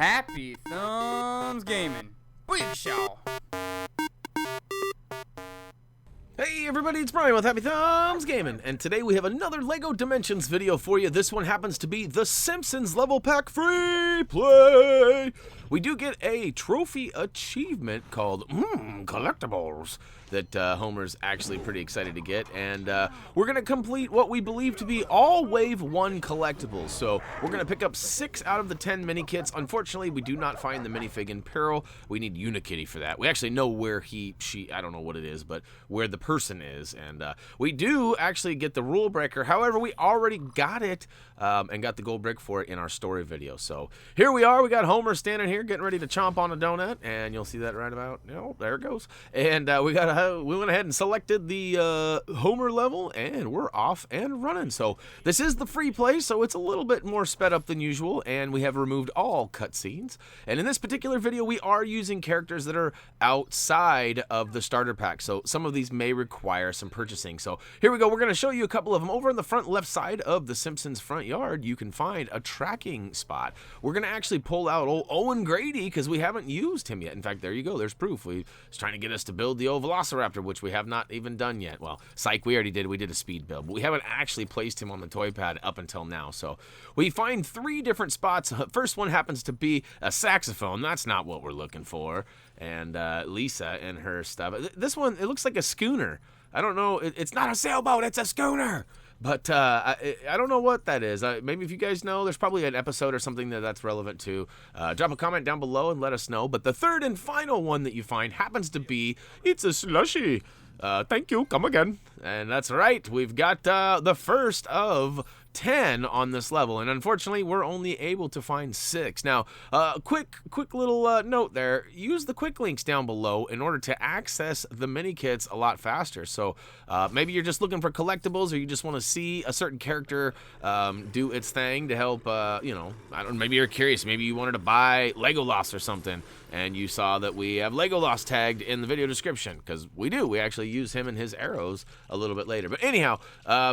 Happy Thumbs Gaming. Big show. Hey everybody, it's Brian with Happy Thumbs Gaming, and today we have another LEGO Dimensions video for you. This one happens to be the Simpsons level pack free play. We do get a trophy achievement called Collectibles that Homer's actually pretty excited to get, and we're going to complete what we believe to be all Wave 1 collectibles. So we're going to pick up 6 out of the 10 Minikits. Unfortunately, we do not find the minifig in peril. We need Unikitty for that. We actually know where she, I don't know what it is, but where the person is, and we do actually get the rule breaker. However, we already got it and got the gold brick for it in our story video. So here we are. We got Homer standing here getting ready to chomp on a donut, and you'll see that right about, there it goes. And we went ahead and selected the Homer level, and we're off and running. So this is the free play, so it's a little bit more sped up than usual, and we have removed all cutscenes. And in this particular video, we are using characters that are outside of the starter pack, so some of these may require some purchasing. So here we go. We're going to show you a couple of them. Over on the front left side of the Simpsons front yard, you can find a tracking spot. We're going to actually pull out old Owen Grady because we haven't used him yet. In fact, there you go. There's proof. We was trying to get us to build the old Velociraptor, which we have not even done yet. Well, psych, we already did. We did a speed build, but we haven't actually placed him on the toy pad up until now. So we find 3 different spots. First one happens to be a saxophone. That's not what we're looking for. And Lisa and her stuff. This one, it looks like a schooner. I don't know. It's not a sailboat. It's a schooner. But I don't know what that is. Maybe if you guys know, there's probably an episode or something that's relevant to. Drop a comment down below and let us know. But the third and final one that you find happens to be, it's a slushie. Thank you. Come again. And that's right. We've got the first of 10 on this level, and unfortunately we're only able to find 6. Now quick little note there: use the quick links down below in order to access the mini kits a lot faster. So maybe you're just looking for collectibles, or you just want to see a certain character do its thing to help maybe you're curious, maybe you wanted to buy Legolas or something, and you saw that we have Legolas tagged in the video description, because we actually use him and his arrows a little bit later. But anyhow,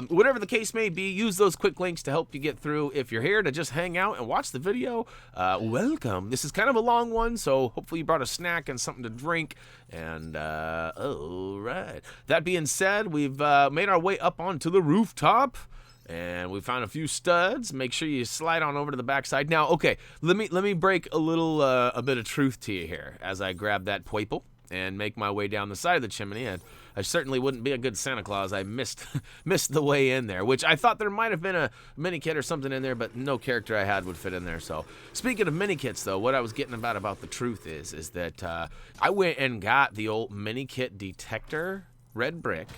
whatever the case may be, use those quick links to help you get through. If you're here to just hang out and watch the video, welcome. This is kind of a long one, so hopefully you brought a snack and something to drink. And all right, that being said, we've made our way up onto the rooftop, and we found a few studs. Make sure you slide on over to the backside. Now, okay, let me break a bit of truth to you here as I grab that poiple and make my way down the side of the chimney. And I certainly wouldn't be a good Santa Claus. I missed the way in there, which I thought there might have been a mini kit or something in there, but no character I had would fit in there. So speaking of mini kits, though, what I was getting about the truth is that I went and got the old mini kit detector red brick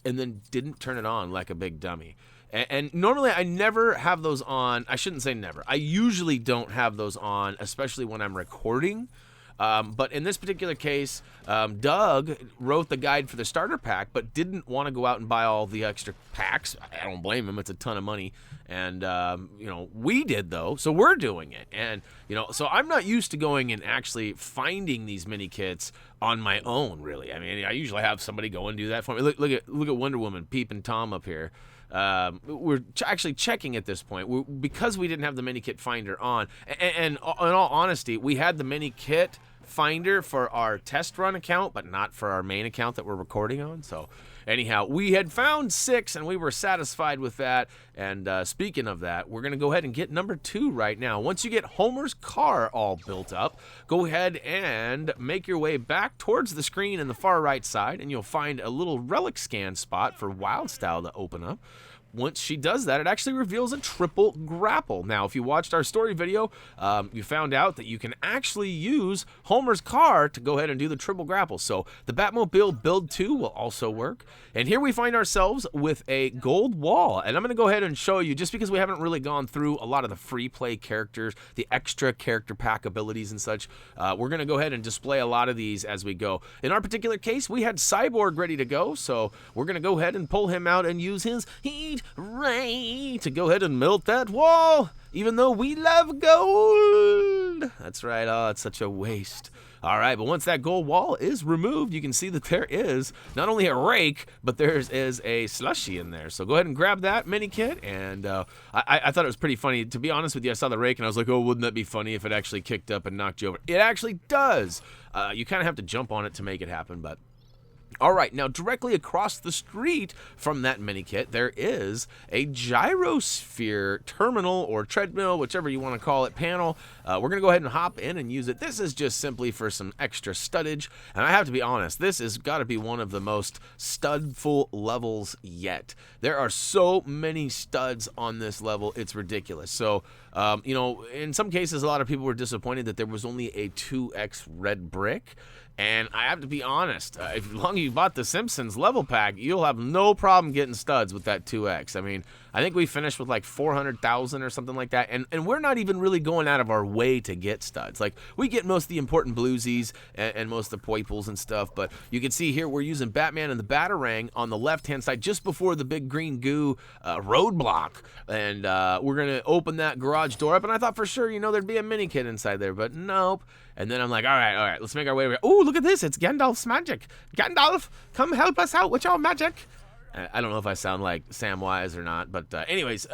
and then didn't turn it on like a big dummy. And normally I never have those on. I shouldn't say never. I usually don't have those on, especially when I'm recording. But in this particular case, Doug wrote the guide for the starter pack, but didn't want to go out and buy all the extra packs. I don't blame him. It's a ton of money. And, we did, though, so we're doing it. And, so I'm not used to going and actually finding these mini kits on my own, really. I mean, I usually have somebody go and do that for me. Look at Wonder Woman, Peep and Tom up here. We're actually checking at this point because we didn't have the mini kit finder on, and in all honesty, we had the mini kit finder for our test run account, but not for our main account that we're recording on. So anyhow, we had found 6 and we were satisfied with that. And speaking of that, we're going to go ahead and get number 2 right now. Once you get Homer's car all built up, go ahead and make your way back towards the screen in the far right side, and you'll find a little relic scan spot for Wildstyle to open up. Once she does that, it actually reveals a triple grapple. Now, if you watched our story video, you found out that you can actually use Homer's car to go ahead and do the triple grapple. So the Batmobile Build 2 will also work. And here we find ourselves with a gold wall. And I'm going to go ahead and show you, just because we haven't really gone through a lot of the free play characters, the extra character pack abilities and such, we're going to go ahead and display a lot of these as we go. In our particular case, we had Cyborg ready to go, so we're going to go ahead and pull him out and use his heat ray to go ahead and melt that wall, even though we love gold. That's right. Oh, it's such a waste. All right, but once that gold wall is removed, you can see that there is not only a rake, but there is a slushie in there. So go ahead and grab that Minikit, and I thought it was pretty funny. To be honest with you, I saw the rake, and I was like, oh, wouldn't that be funny if it actually kicked up and knocked you over? It actually does. You kind of have to jump on it to make it happen, but... All right, now directly across the street from that Minikit, there is a gyrosphere terminal or treadmill, whichever you want to call it, panel. We're going to go ahead and hop in and use it. This is just simply for some extra studdage, and I have to be honest, this has got to be one of the most studful levels yet. There are so many studs on this level, it's ridiculous. So, you know, in some cases, a lot of people were disappointed that there was only a 2x red brick. And I have to be honest, as long as you bought the Simpsons level pack, you'll have no problem getting studs with that 2X. I mean, I think we finished with like 400,000 or something like that, and we're not even really going out of our way to get studs. Like, we get most of the important bluesies and most of the poiples and stuff, but you can see here we're using Batman and the Batarang on the left-hand side just before the big green goo roadblock, and we're going to open that garage door up, and I thought for sure, you know, there'd be a Minikit inside there, but nope. And then I'm like, all right, let's make our way. Oh, look at this. It's Gandalf's magic. Gandalf, come help us out with your magic. I don't know if I sound like Samwise or not, but anyways,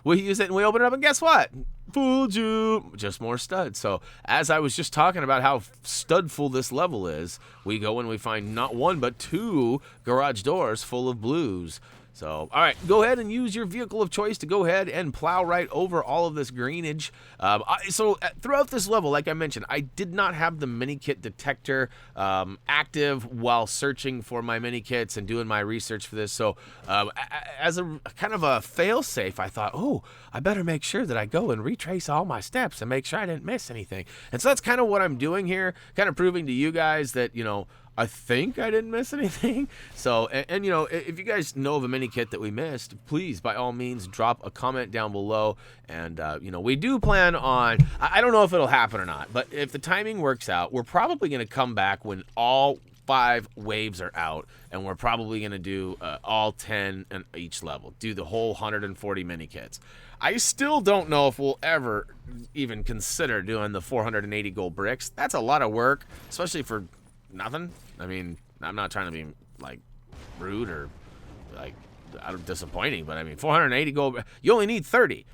we use it and we open it up, and guess what? Fooled you. Just more studs. So as I was just talking about how studful this level is, we go and we find not one but two garage doors full of blues. So, all right, go ahead and use your vehicle of choice to go ahead and plow right over all of this greenage. Throughout this level, like I mentioned, I did not have the Minikit detector active while searching for my Minikits and doing my research for this. So, as a kind of a fail-safe, I thought, oh, I better make sure that I go and retrace all my steps and make sure I didn't miss anything. And so that's kind of what I'm doing here, kind of proving to you guys that, you know, I think I didn't miss anything. So, and you know, if you guys know of a Minikit that we missed, please, by all means, drop a comment down below. And, you know, we do plan on, I don't know if it'll happen or not, but if the timing works out, we're probably going to come back when all 5 waves are out, and we're probably going to do all 10 in each level, do the whole 140 Minikits. I still don't know if we'll ever even consider doing the 480 gold bricks. That's a lot of work, especially for nothing. I mean, I'm not trying to be like rude or like disappointing, but I mean, 480 gold, you only need 30.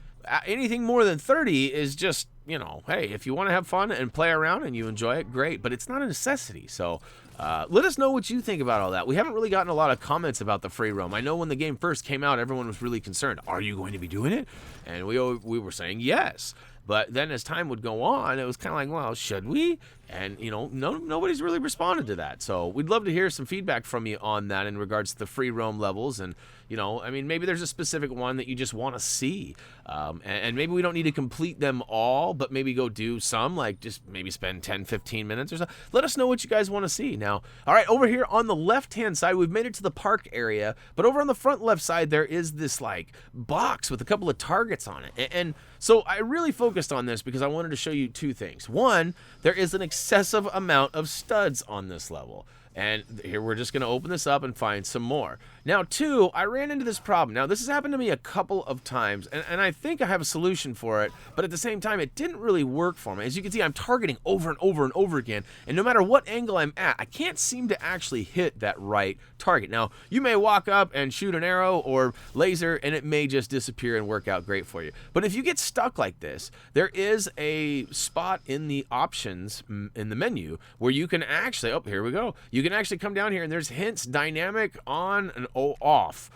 Anything more than 30 is just, you know, hey, if you want to have fun and play around and you enjoy it, great, but it's not a necessity. So let us know what you think about all that. We haven't really gotten a lot of comments about the free roam. I know when the game first came out, everyone was really concerned. Are you going to be doing it? And we were saying yes. But then as time would go on, it was kind of like, well, should we? And, you know, nobody's really responded to that. So we'd love to hear some feedback from you on that in regards to the free roam levels. And, you know, I mean, maybe there's a specific one that you just want to see. And maybe we don't need to complete them all, but maybe go do some, like just maybe spend 10, 15 minutes or so. Let us know what you guys want to see. Now, all right, over here on the left-hand side, we've made it to the park area. But over on the front left side, there is this, like, box with a couple of targets on it. And so I really focused on this because I wanted to show you two things. One, there is an excessive amount of studs on this level. And here we're just going to open this up and find some more. Now, two, I ran into this problem. Now, this has happened to me a couple of times, and I think I have a solution for it, but at the same time, it didn't really work for me. As you can see, I'm targeting over and over and over again, and no matter what angle I'm at, I can't seem to actually hit that right target. Now, you may walk up and shoot an arrow or laser, and it may just disappear and work out great for you. But if you get stuck like this, there is a spot in the options in the menu where you can actually, oh, here we go. You can actually come down here, and there's hints, dynamic, on and off.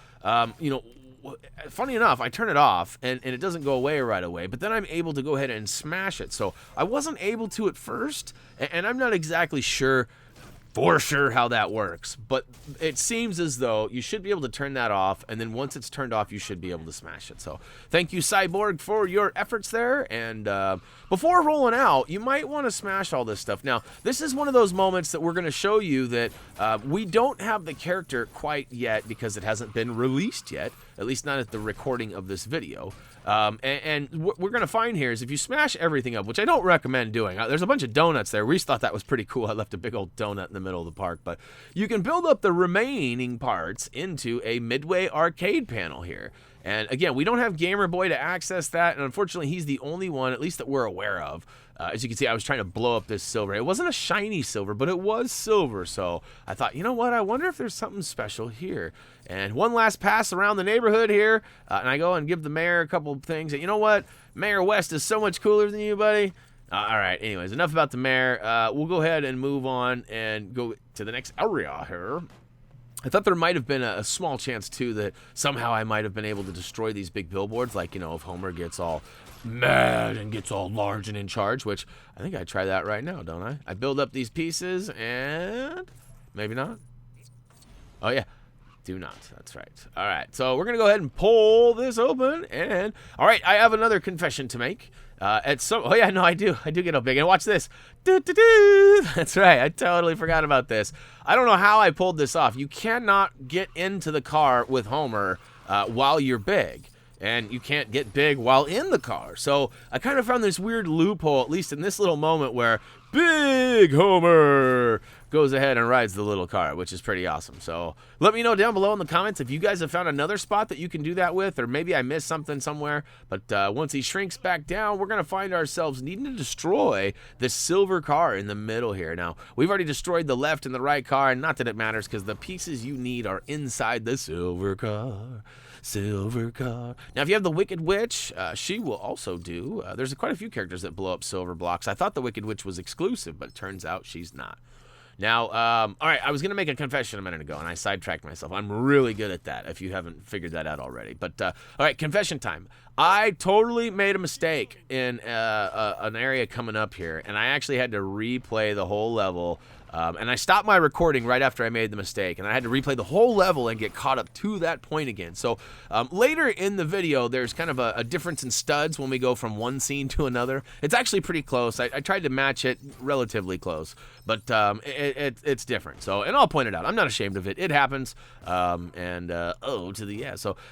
You know, funny enough, I turn it off, and it doesn't go away right away, but then I'm able to go ahead and smash it. So I wasn't able to at first, and I'm not exactly sure for sure how that works, but it seems as though you should be able to turn that off, and then once it's turned off, you should be able to smash it. So thank you, Cyborg, for your efforts there. And before rolling out, you might want to smash all this stuff. Now, this is one of those moments that we're going to show you that we don't have the character quite yet because it hasn't been released yet, at least not at the recording of this video. And what we're going to find here is if you smash everything up, which I don't recommend doing. There's a bunch of donuts there. Reese thought that was pretty cool. I left a big old donut in the middle of the park. But you can build up the remaining parts into a Midway arcade panel here. And again, we don't have Gamer Boy to access that. And unfortunately, he's the only one, at least that we're aware of, As you can see, I was trying to blow up this silver. It wasn't a shiny silver, but it was silver. So I thought, you know what? I wonder if there's something special here. And one last pass around the neighborhood here. And I go and give the mayor a couple of things. And you know what? Mayor West is so much cooler than you, buddy. All right. Anyways, enough about the mayor. We'll go ahead and move on and go to the next area here. I thought there might have been a small chance, too, that somehow I might have been able to destroy these big billboards. Like, you know, if Homer gets all mad and gets all large and in charge, which I think I try that right now, don't I? I build up these pieces and maybe not. Oh, yeah. Do not. That's right. All right. So we're going to go ahead and pull this open. And all right, I have another confession to make. Oh yeah, no, I do get up big. And watch this. That's right. I totally forgot about this. I don't know how I pulled this off. You cannot get into the car with Homer while you're big. And you can't get big while in the car. So I kind of found this weird loophole, at least in this little moment, where Big Homer goes ahead and rides the little car, which is pretty awesome. So let me know down below in the comments if you guys have found another spot that you can do that with, or maybe I missed something somewhere. But once he shrinks back down, we're going to find ourselves needing to destroy this silver car in the middle here. Now, we've already destroyed the left and the right car, and not that it matters because the pieces you need are inside the silver car. Silver car. Now, if you have the Wicked Witch, she will also do. There's quite a few characters that blow up silver blocks. I thought the Wicked Witch was exclusive, but it turns out she's not. Now, all right, I was going to make a confession a minute ago, and I sidetracked myself. I'm really good at that, if you haven't figured that out already. But, all right, confession time. I totally made a mistake in an area coming up here, and I actually had to replay the whole level. And I stopped my recording right after I made the mistake, and I had to replay the whole level and get caught up to that point again. So later in the video, there's kind of a difference in studs when we go from one scene to another. It's actually pretty close. I tried to match it relatively close, but it's different. So, and I'll point it out. I'm not ashamed of it. It happens. So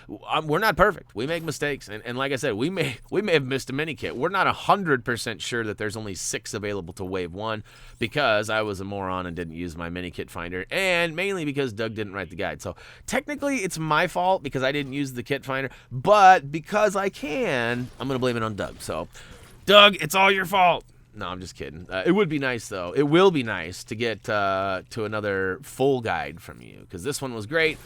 we're not perfect. We make mistakes, and like I said, we may have missed a Minikit. We're not 100% sure that there's only 6 available to wave 1 because I was a moron and didn't use my Minikit finder, and mainly because Doug didn't write the guide. So technically it's my fault because I didn't use the kit finder, but because I can, I'm gonna blame it on Doug. So Doug, it's all your fault. No, I'm just kidding. It would be nice though. It will be nice to get to another full guide from you, because this one was great.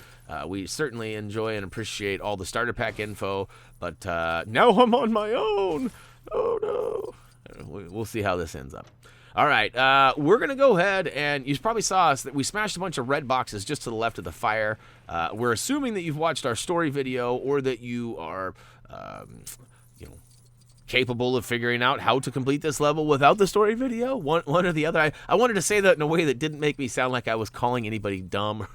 We certainly enjoy and appreciate all the starter pack info, but now I'm on my own. Oh no. We'll see how this ends up. All right, we're going to go ahead, and you probably saw us that we smashed a bunch of red boxes just to the left of the fire. We're assuming that you've watched our story video, or that you are, capable of figuring out how to complete this level without the story video, one or the other. I wanted to say that in a way that didn't make me sound like I was calling anybody dumb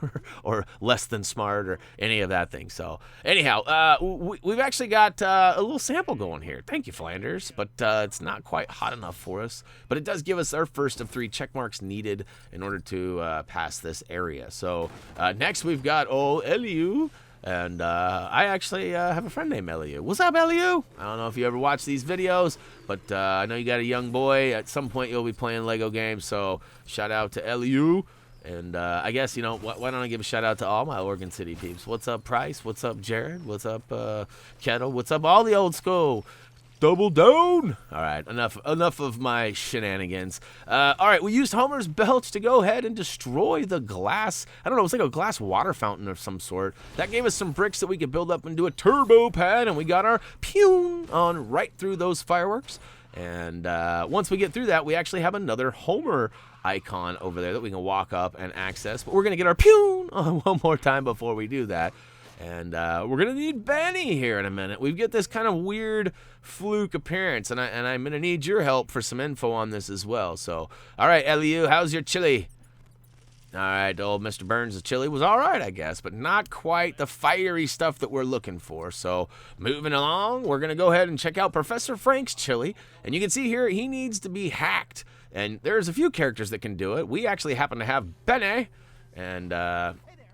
or less than smart or any of that thing. So anyhow, we've actually got a little sample going here. Thank you, Flanders, but it's not quite hot enough for us, but it does give us our first of 3 check marks needed in order to pass this area. So next we've got old Eliu. And I actually have a friend named Eliu. What's up, Eliu? I don't know if you ever watch these videos, but I know you got a young boy. At some point, you'll be playing Lego games, so shout out to Eliu. And I guess, why don't I give a shout out to all my Oregon City peeps? What's up, Price? What's up, Jared? What's up, Kettle? What's up, all the old school? Double down. All right, enough of my shenanigans. All right, we used Homer's belch to go ahead and destroy the glass. I don't know, it was like a glass water fountain of some sort. That gave us some bricks that we could build up into a turbo pad, and we got our pew on right through those fireworks. And once we get through that, we actually have another Homer icon over there that we can walk up and access. But we're going to get our pew on one more time before we do that. And we're going to need Benny here in a minute. We get this kind of weird fluke appearance, and I'm going to need your help for some info on this as well. So, all right, Eliu, how's your chili? All right, old Mr. Burns' chili was all right, I guess, but not quite the fiery stuff that we're looking for. So, moving along, we're going to go ahead and check out Professor Frank's chili. And you can see here, he needs to be hacked. And there's a few characters that can do it. We actually happen to have Benny. And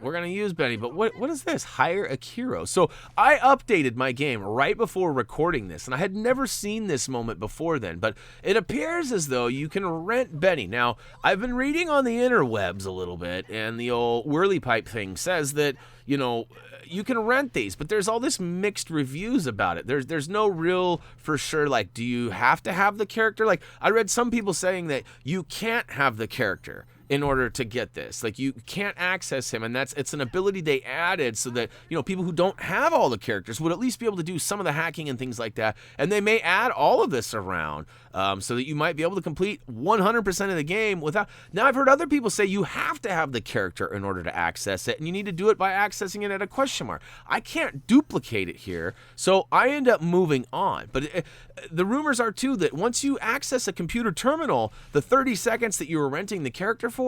We're going to use Benny, but what is this? Hire a hero. So I updated my game right before recording this, and I had never seen this moment before then, but it appears as though you can rent Benny. Now, I've been reading on the interwebs a little bit, and the old whirly pipe thing says that, you know, you can rent these, but there's all this mixed reviews about it. There's no real for sure, like, do you have to have the character? Like, I read some people saying that you can't have the character in order to get this. Like, you can't access him, and it's an ability they added so that, you know, people who don't have all the characters would at least be able to do some of the hacking and things like that. And they may add all of this around so that you might be able to complete 100% of the game without... Now, I've heard other people say you have to have the character in order to access it, and you need to do it by accessing it at a question mark. I can't duplicate it here, so I end up moving on. But the rumors are, too, that once you access a computer terminal, the 30 seconds that you were renting the character for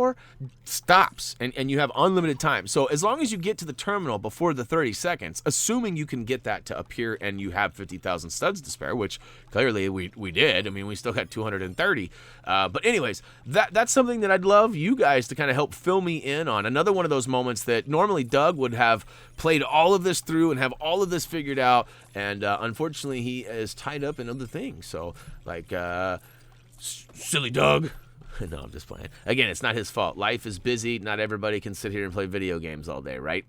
stops, and you have unlimited time. So as long as you get to the terminal before the 30 seconds, assuming you can get that to appear and you have 50,000 studs to spare, which clearly we did. I mean, we still got 230. But anyways, that's something that I'd love you guys to kind of help fill me in on. Another one of those moments that normally Doug would have played all of this through and have all of this figured out, and unfortunately he is tied up in other things. So, like, silly Doug. No, I'm just playing. Again, it's not his fault. Life is busy. Not everybody can sit here and play video games all day, right?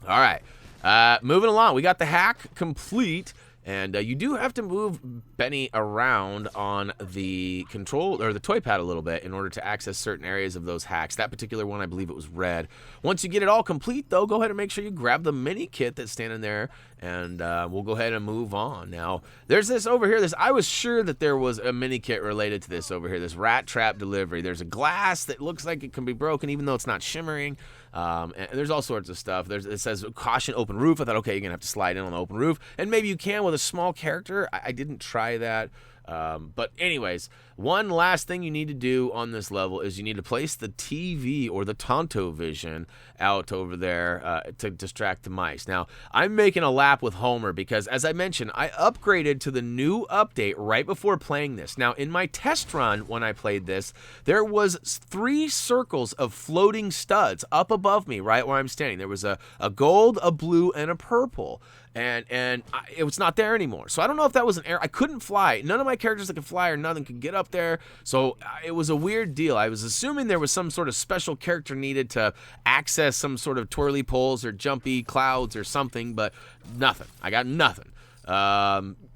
All right. Moving along. We got the hack complete. And you do have to move Benny around on the control or the toy pad a little bit in order to access certain areas of those hacks. That particular one, I believe it was red. Once you get it all complete, though, go ahead and make sure you grab the mini kit that's standing there, and we'll go ahead and move on. Now, there's this over here. I was sure that there was a mini kit related to this over here, this rat trap delivery. There's a glass that looks like it can be broken, even though it's not shimmering. And there's all sorts of stuff. It says caution open roof. I thought, okay, you're gonna have to slide in on the open roof, and maybe you can with a small character. I didn't try that. But anyways, one last thing you need to do on this level is you need to place the TV or the Tonto Vision out over there to distract the mice. Now, I'm making a lap with Homer because, as I mentioned, I upgraded to the new update right before playing this. Now, in my test run when I played this, there was 3 circles of floating studs up above me right where I'm standing. There was a gold, a blue, and a purple. And it was not there anymore. So I don't know if that was an error. I couldn't fly. None of my characters that could fly or nothing could get up there. So it was a weird deal. I was assuming there was some sort of special character needed to access some sort of twirly poles or jumpy clouds or something, but nothing. I got nothing.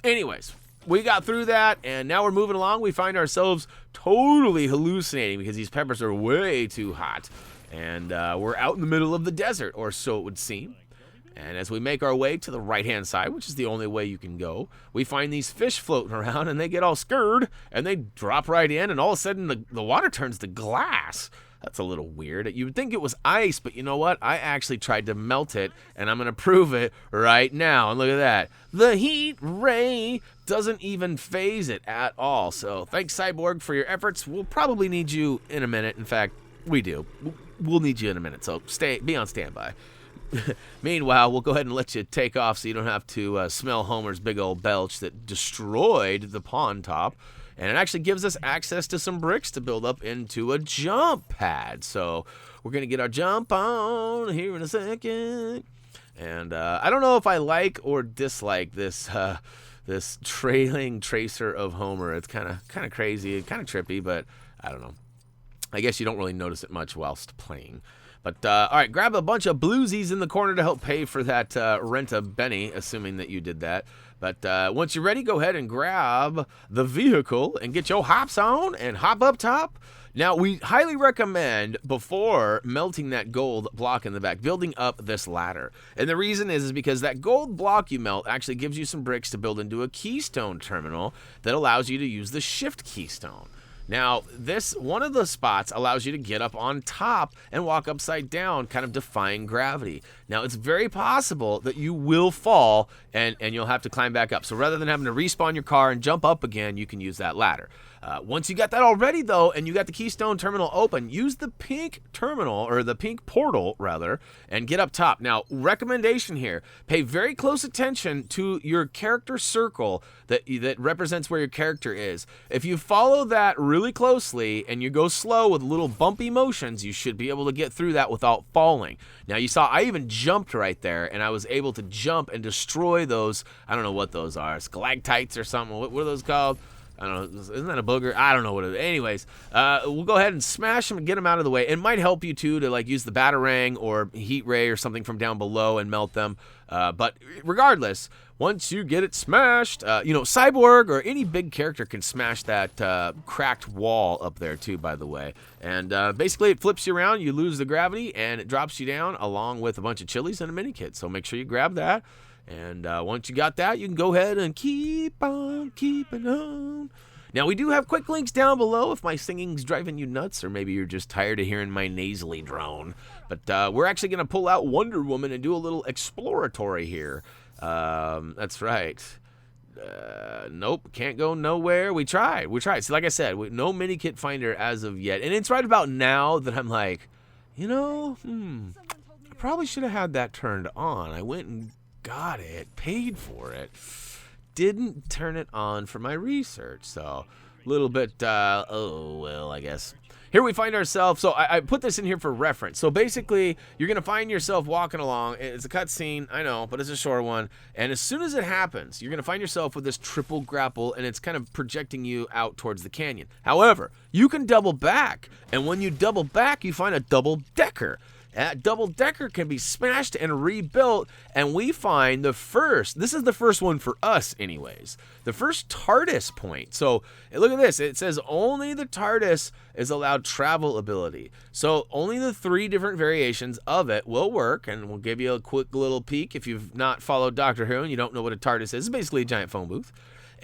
Anyways, we got through that, and now we're moving along. We find ourselves totally hallucinating because these peppers are way too hot. And we're out in the middle of the desert, or so it would seem. And as we make our way to the right-hand side, which is the only way you can go, we find these fish floating around, and they get all scared, and they drop right in, and all of a sudden the water turns to glass. That's a little weird. You would think it was ice, but you know what? I actually tried to melt it, and I'm going to prove it right now. And look at that. The heat ray doesn't even phase it at all. So thanks, Cyborg, for your efforts. We'll probably need you in a minute. In fact, we do. We'll need you in a minute, so be on standby. Meanwhile, we'll go ahead and let you take off so you don't have to smell Homer's big old belch that destroyed the pond top. And it actually gives us access to some bricks to build up into a jump pad. So we're going to get our jump on here in a second. And I don't know if I like or dislike this this trailing tracer of Homer. It's kind of crazy, kind of trippy, but I don't know. I guess you don't really notice it much whilst playing. But, all right, grab a bunch of bluesies in the corner to help pay for that rent of Benny, assuming that you did that. But once you're ready, go ahead and grab the vehicle and get your hops on and hop up top. Now, we highly recommend, before melting that gold block in the back, building up this ladder. And the reason is because that gold block you melt actually gives you some bricks to build into a keystone terminal that allows you to use the shift keystone. Now, this one of the spots allows you to get up on top and walk upside down, kind of defying gravity. Now, it's very possible that you will fall and you'll have to climb back up. So rather than having to respawn your car and jump up again, you can use that ladder. Once you got that all ready, though, and you got the Keystone Terminal open, use the pink terminal, or the pink portal, rather, and get up top. Now, recommendation here, pay very close attention to your character circle that represents where your character is. If you follow that really really closely and you go slow with little bumpy motions, you should be able to get through that without falling. Now, you saw I even jumped right there, and I was able to jump and destroy those, I don't know what those are, stalactites or something. What are those called? I don't know. Isn't that a booger? I don't know what it is. Anyways, we'll go ahead and smash them and get them out of the way. It might help you, too, to like use the batarang or heat ray or something from down below and melt them. But regardless, once you get it smashed, Cyborg or any big character can smash that cracked wall up there, too, by the way. And basically, it flips you around, you lose the gravity, and it drops you down along with a bunch of chilies and a Minikit. So make sure you grab that. And once you got that, you can go ahead and keep on keeping on. Now, we do have quick links down below if my singing's driving you nuts, or maybe you're just tired of hearing my nasally drone. But we're actually going to pull out Wonder Woman and do a little exploratory here. That's right. Nope, can't go nowhere. We tried. So like I said, no Minikit finder as of yet. And it's right about now that I'm like, I probably should have had that turned on. I went and got it, paid for it, didn't turn it on for my research, so a little bit, oh well, I guess. Here we find ourselves, so I put this in here for reference. So basically, you're going to find yourself walking along. It's a cutscene, I know, but it's a short one. And as soon as it happens, you're going to find yourself with this triple grapple, and it's kind of projecting you out towards the canyon. However, you can double back, and when you double back, you find a double-decker. That double-decker can be smashed and rebuilt, and we find this is the first one for us anyways, the first TARDIS point. So look at this, it says only the TARDIS is allowed travel ability. So only the 3 different variations of it will work, and we'll give you a quick little peek if you've not followed Doctor Who and you don't know what a TARDIS is. It's basically a giant phone booth.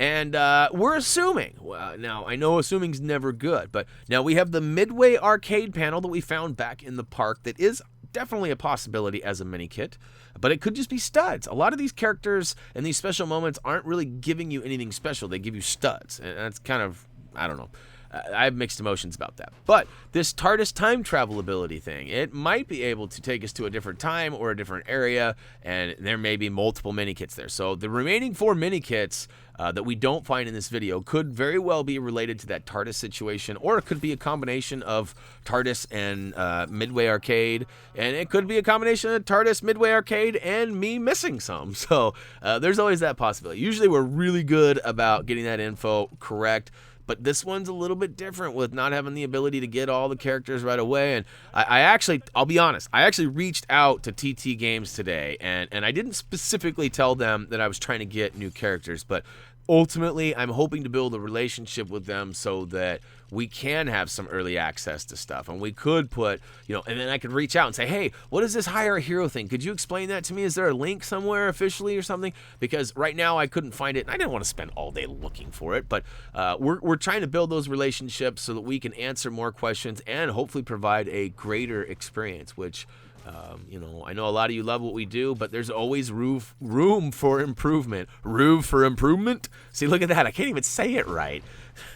And we're assuming, now I know assuming's never good, but now we have the Midway arcade panel that we found back in the park that is definitely a possibility as a Minikit, but it could just be studs. A lot of these characters and these special moments aren't really giving you anything special. They give you studs, and that's kind of, I don't know. I have mixed emotions about that. But this TARDIS time travel ability thing, it might be able to take us to a different time or a different area, and there may be multiple Minikits there. So the remaining 4 Minikits that we don't find in this video could very well be related to that TARDIS situation, or it could be a combination of TARDIS and Midway Arcade, and it could be a combination of TARDIS, Midway Arcade, and me missing some. So there's always that possibility. Usually we're really good about getting that info correct, but this one's a little bit different with not having the ability to get all the characters right away. And I'll be honest, I actually reached out to TT Games today, and I didn't specifically tell them that I was trying to get new characters, but ultimately, I'm hoping to build a relationship with them so that we can have some early access to stuff. And we could put, and then I could reach out and say, hey, what is this hire a hero thing? Could you explain that to me? Is there a link somewhere officially or something? Because right now I couldn't find it, and I didn't want to spend all day looking for it. But we're trying to build those relationships so that we can answer more questions and hopefully provide a greater experience, which I know a lot of you love what we do, but there's always room for improvement. Room for improvement? See, look at that. I can't even say it right.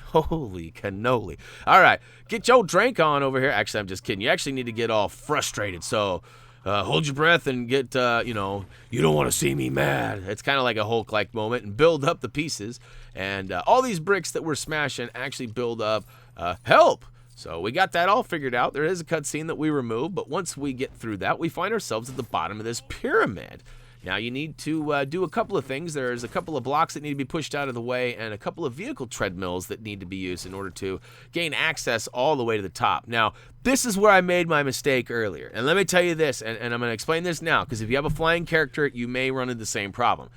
Holy cannoli. All right, get your drink on over here. Actually, I'm just kidding. You actually need to get all frustrated. So hold your breath and get, you don't want to see me mad. It's kind of like a Hulk-like moment, and build up the pieces. And all these bricks that we're smashing actually build up help. So we got that all figured out. There is a cutscene that we removed, but once we get through that, we find ourselves at the bottom of this pyramid. Now, you need to do a couple of things. There's a couple of blocks that need to be pushed out of the way and a couple of vehicle treadmills that need to be used in order to gain access all the way to the top. Now, this is where I made my mistake earlier. And let me tell you this, and I'm going to explain this now, because if you have a flying character, you may run into the same problem.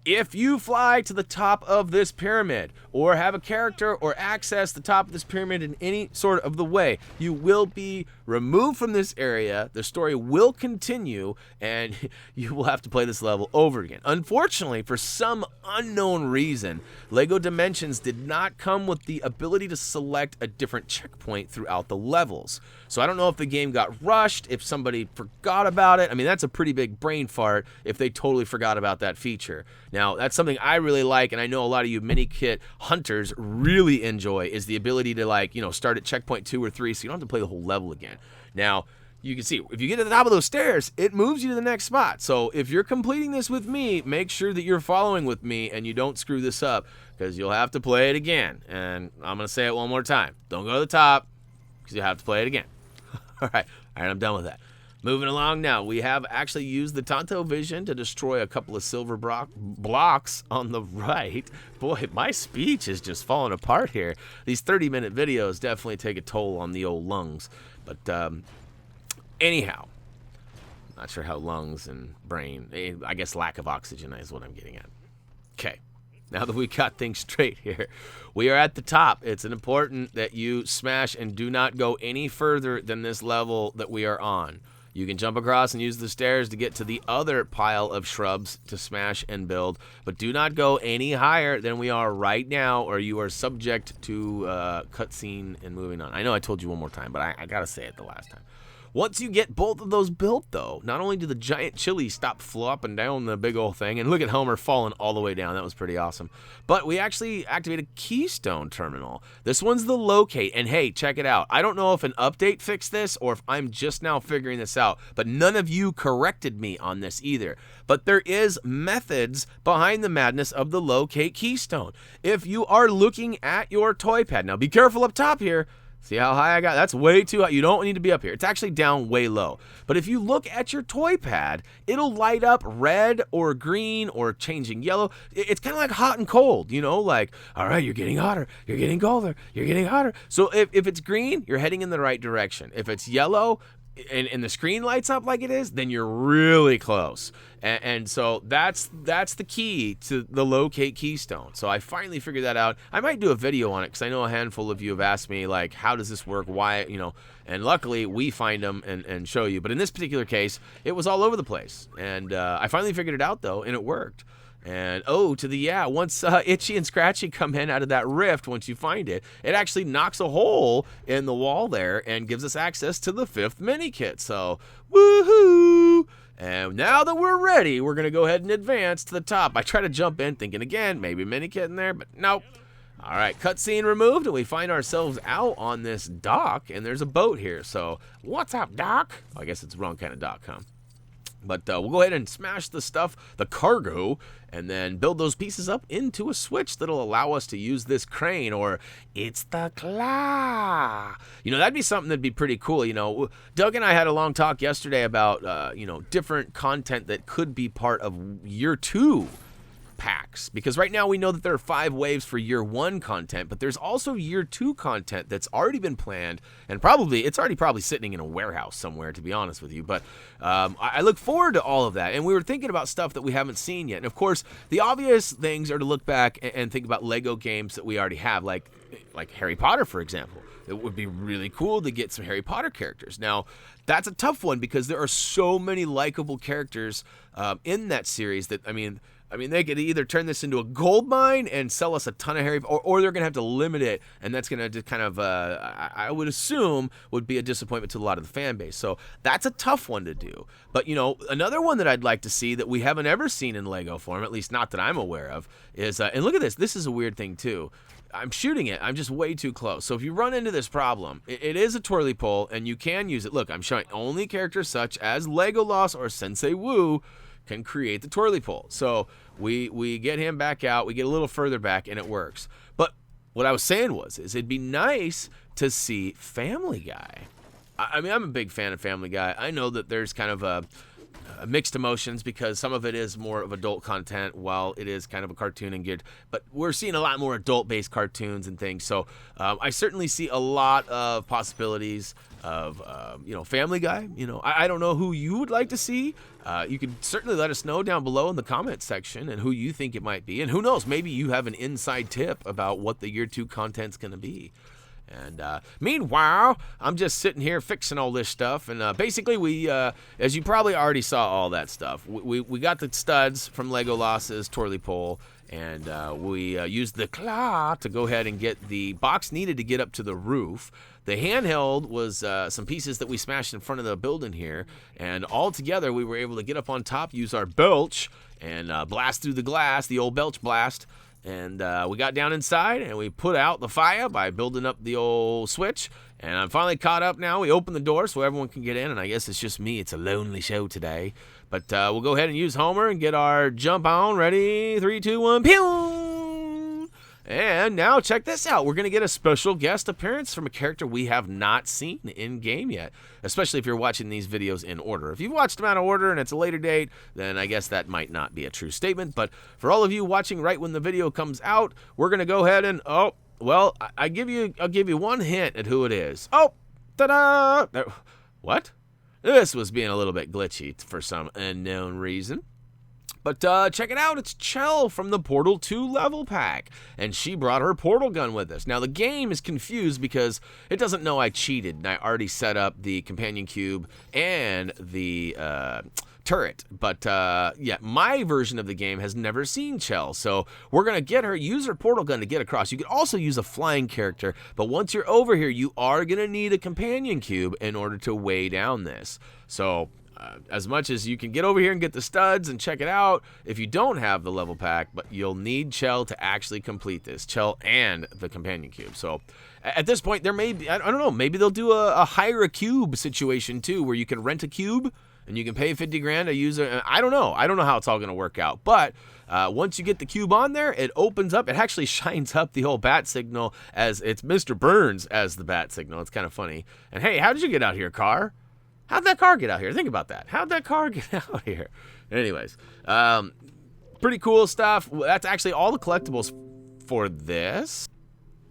If you fly to the top of this pyramid, or have a character or access the top of this pyramid in any sort of the way, you will be removed from this area, the story will continue, and you will have to play this level over again. Unfortunately, for some unknown reason, LEGO Dimensions did not come with the ability to select a different checkpoint throughout the levels. So I don't know if the game got rushed, if somebody forgot about it. I mean, that's a pretty big brain fart if they totally forgot about that feature. Now, that's something I really like, and I know a lot of you Minikit hunters really enjoy, is the ability to, start at checkpoint 2 or 3 so you don't have to play the whole level again. Now, you can see, if you get to the top of those stairs, it moves you to the next spot. So if you're completing this with me, make sure that you're following with me and you don't screw this up, because you'll have to play it again. And I'm going to say it one more time. Don't go to the top, because you'll have to play it again. All right, I'm done with that. Moving along now, we have actually used the Tonto Vision to destroy a couple of silver blocks on the right. Boy, my speech is just falling apart here. These 30-minute videos definitely take a toll on the old lungs. But anyhow, not sure how lungs and brain, I guess lack of oxygen is what I'm getting at. Okay, now that we got things straight here, we are at the top. It's important that you smash and do not go any further than this level that we are on. You can jump across and use the stairs to get to the other pile of shrubs to smash and build, but do not go any higher than we are right now, or you are subject to cutscene and moving on. I know I told you one more time, but I gotta say it the last time. Once you get both of those built, though, not only do the giant chilies stop flopping down the big old thing, and look at Homer falling all the way down. That was pretty awesome. But we actually activate a keystone terminal. This one's the locate, and hey, check it out. I don't know if an update fixed this or if I'm just now figuring this out, but none of you corrected me on this either. But there is methods behind the madness of the locate keystone. If you are looking at your toy pad, now be careful up top here. See how high I got? That's way too high. You don't need to be up here. It's actually down way low. But if you look at your toy pad, it'll light up red or green or changing yellow. It's kind of like hot and cold, you know, like, all right, you're getting hotter, you're getting colder, you're getting hotter. So if it's green, you're heading in the right direction. If it's yellow, and the screen lights up like it is, then you're really close. And so that's the key to the locate keystone. So I finally figured that out. I might do a video on it because I know a handful of you have asked me, like, how does this work? Why, you know, and luckily we find them and show you. But in this particular case, it was all over the place. And I finally figured it out, though, and it worked. And once Itchy and Scratchy come in out of that rift, once you find it, it actually knocks a hole in the wall there and gives us access to the 5th Minikit. So, woohoo! And now that we're ready, we're going to go ahead and advance to the top. I try to jump in thinking again, maybe Minikit in there, but nope. All right, cutscene removed, and we find ourselves out on this dock, and there's a boat here. So, what's up, dock? I guess it's the wrong kind of dock, huh? But we'll go ahead and smash the stuff, the cargo, and then build those pieces up into a switch that'll allow us to use this crane, or it's the claw. You know, that'd be something that'd be pretty cool. You know, Doug and I had a long talk yesterday about, you know, different content that could be part of Year 2 packs, because right now we know that there are 5 waves for Year 1 content, but there's also Year 2 content that's already been planned, and it's already probably sitting in a warehouse somewhere, to be honest with you. But I look forward to all of that, and we were thinking about stuff that we haven't seen yet. And of course, the obvious things are to look back and think about Lego games that we already have, like Harry Potter, for example. It would be really cool to get some Harry Potter characters. Now, that's a tough one because there are so many likable characters in that series that, I mean, they could either turn this into a gold mine and sell us a ton of Harry, or they're going to have to limit it, and that's going to just kind of, I would assume, would be a disappointment to a lot of the fan base. So that's a tough one to do. But, you know, another one that I'd like to see that we haven't ever seen in Lego form, at least not that I'm aware of, is, and look at this. This is a weird thing, too. I'm shooting it. I'm just way too close. So if you run into this problem, it is a twirly pole, and you can use it. Look, I'm showing only characters such as Legolas or Sensei Wu can create the twirly pole. So we get him back out, we get a little further back, and it works. But what I was saying is it'd be nice to see Family Guy. I mean, I'm a big fan of Family Guy. I know that there's kind of a mixed emotions because some of it is more of adult content while it is kind of a cartoon and good, but we're seeing a lot more adult-based cartoons and things. So I certainly see a lot of possibilities of, you know, Family Guy. You know, I don't know who you would like to see. You can certainly let us know down below in the comments section and who you think it might be. And who knows, maybe you have an inside tip about what the Year 2 content's going to be. And meanwhile, I'm just sitting here fixing all this stuff. And basically, we, as you probably already saw all that stuff, we got the studs from Legolas's twirly pole. And we used the claw to go ahead and get the box needed to get up to the roof. The handheld was some pieces that we smashed in front of the building here. And all together, we were able to get up on top, use our belch, and blast through the glass, the old belch blast. And we got down inside, and we put out the fire by building up the old switch. And I'm finally caught up now. We open the door so everyone can get in, and I guess it's just me. It's a lonely show today. But we'll go ahead and use Homer and get our jump on. Ready? 3, 2, 1, pew! And now check this out. We're going to get a special guest appearance from a character we have not seen in-game yet, especially if you're watching these videos in order. If you've watched them out of order and it's a later date, then I guess that might not be a true statement. But for all of you watching right when the video comes out, we're going to go ahead and, well, I'll give you one hint at who it is. Oh, ta-da! What? This was being a little bit glitchy for some unknown reason. But check it out, it's Chel from the Portal 2 level pack, and she brought her portal gun with us. Now the game is confused because it doesn't know I cheated, and I already set up the companion cube and the turret. But yeah, my version of the game has never seen Chel, so we're gonna get her, use her portal gun to get across. You could also use a flying character, but once you're over here, you are gonna need a companion cube in order to weigh down this. So as much as you can get over here and get the studs and check it out, if you don't have the level pack, but you'll need Chel to actually complete this, Chel and the companion cube. So at this point, there may be, I don't know, maybe they'll do a hire a cube situation too, where you can rent a cube and you can pay 50 grand to use it. I don't know how it's all going to work out, but once you get the cube on there, it opens up, it actually shines up the whole bat signal as it's Mr. Burns as the bat signal. It's kind of funny. And hey, how did you get out here, car? How'd that car get out here? Think about that. How'd that car get out here? Anyways, pretty cool stuff. That's actually all the collectibles for this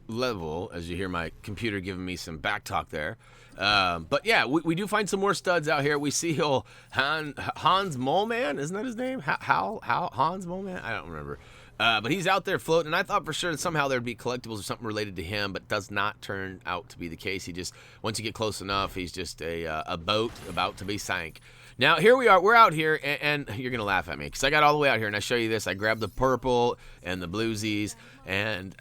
level, as you hear my computer giving me some back talk there. But yeah, we do find some more studs out here. We see old Hans Moleman, isn't that his name? Hans Moleman? I don't remember. But he's out there floating, and I thought for sure that somehow there'd be collectibles or something related to him, but does not turn out to be the case. He just, once you get close enough, he's just a boat about to be sank. Now, here we are. We're out here, and you're going to laugh at me, because I got all the way out here, and I show you this. I grabbed the purple and the bluesies, and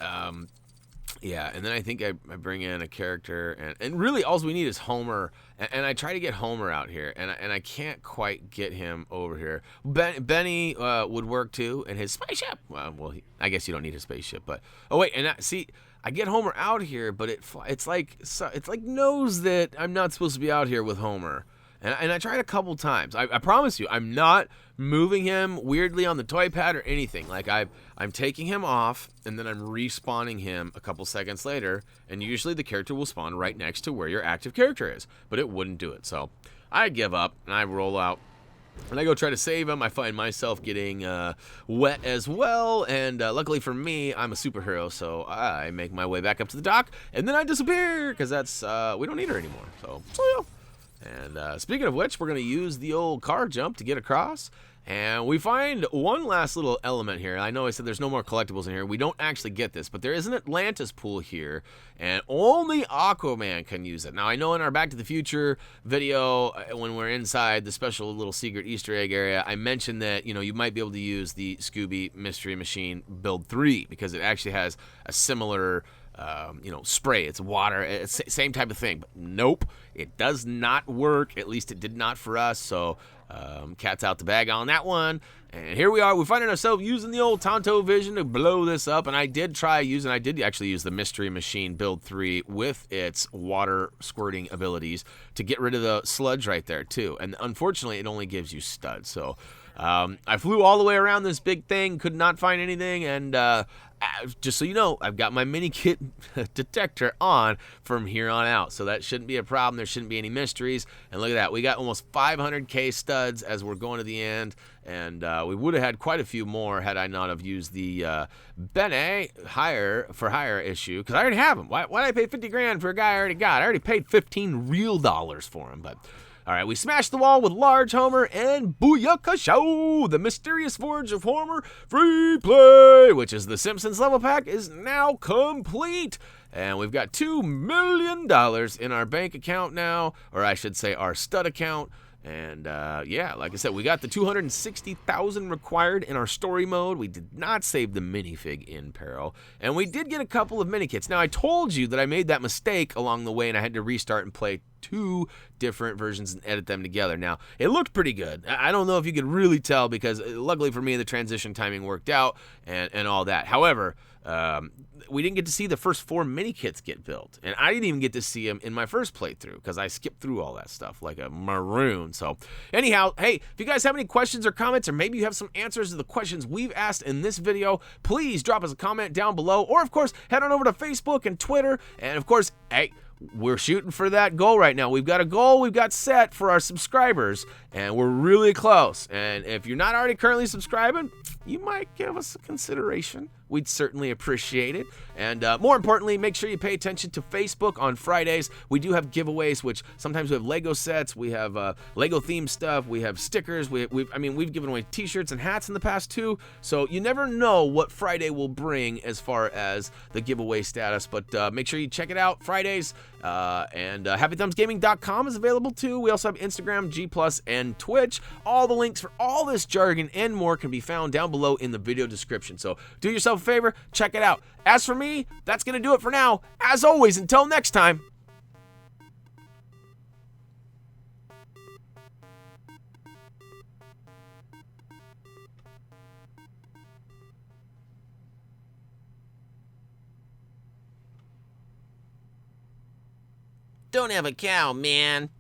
yeah, and then I think I bring in a character, and really all we need is Homer, and I try to get Homer out here, and I can't quite get him over here. Benny would work too, and his spaceship. Well, I guess you don't need a spaceship, but oh wait, and see, I get Homer out here, but it's like knows that I'm not supposed to be out here with Homer. And I tried a couple times. I promise you, I'm not moving him weirdly on the toy pad or anything. Like I'm taking him off, and then I'm respawning him a couple seconds later, and usually the character will spawn right next to where your active character is, but it wouldn't do it. So I give up, and I roll out, and I go try to save him. I find myself getting wet as well, and luckily for me, I'm a superhero, so I make my way back up to the dock, and then I disappear, because that's, we don't need her anymore. So yeah. And speaking of which, we're going to use the old car jump to get across. And we find one last little element here. I know I said there's no more collectibles in here. We don't actually get this, but there is an Atlantis pool here, and only Aquaman can use it. Now, I know in our Back to the Future video, when we're inside the special little secret Easter egg area, I mentioned that, you know, you might be able to use the Scooby Mystery Machine Build 3, because it actually has a similar you know, spray. It's water. It's same type of thing. But nope, it does not work. At least it did not for us. So cat's out the bag on that one. And here we are. We're finding ourselves using the old Tonto Vision to blow this up. And I did actually use the Mystery Machine Build 3 with its water squirting abilities to get rid of the sludge right there too. And unfortunately, it only gives you studs. So I flew all the way around this big thing, could not find anything, and just so you know, I've got my Minikit detector on from here on out, so that shouldn't be a problem. There shouldn't be any mysteries. And look at that, we got almost 500k studs as we're going to the end, and we would have had quite a few more had I not have used the Bene hire issue, because I already have them. Why did I pay 50 grand for a guy I already got? I already paid 15 real dollars for him, but all right, we smashed the wall with large Homer and Booyaka Show! The Mysterious Forge of Homer free play, which is the Simpsons level pack, is now complete. And we've got $2 million in our bank account now, or I should say our stud account. And yeah, like I said, we got the 260,000 required in our story mode. We did not save the minifig in peril, and we did get a couple of Minikits. Now, I told you that I made that mistake along the way, and I had to restart and play 2 different versions and edit them together. Now, it looked pretty good. I don't know if you could really tell because luckily for me, the transition timing worked out and all that. However, we didn't get to see the first 4 Minikits get built, and I didn't even get to see them in my first playthrough because I skipped through all that stuff like a maroon. So anyhow, hey, if you guys have any questions or comments, or maybe you have some answers to the questions we've asked in this video, please drop us a comment down below, or of course, head on over to Facebook and Twitter, and of course, hey, we're shooting for that goal right now. We've got a goal we've got set for our subscribers, and we're really close. And if you're not already currently subscribing, you might give us a consideration. We'd certainly appreciate it. And more importantly, make sure you pay attention to Facebook on Fridays. We do have giveaways, which sometimes we have Lego sets, we have Lego themed stuff, we have stickers. We've given away t-shirts and hats in the past too. So you never know what Friday will bring as far as the giveaway status. But make sure you check it out Fridays. And HappyThumbsGaming.com is available too. We also have Instagram, G+, and Twitch. All the links for all this jargon and more can be found down below in the video description. So do yourself a favor, check it out. As for me, that's going to do it for now. As always, until next time. Don't have a cow, man.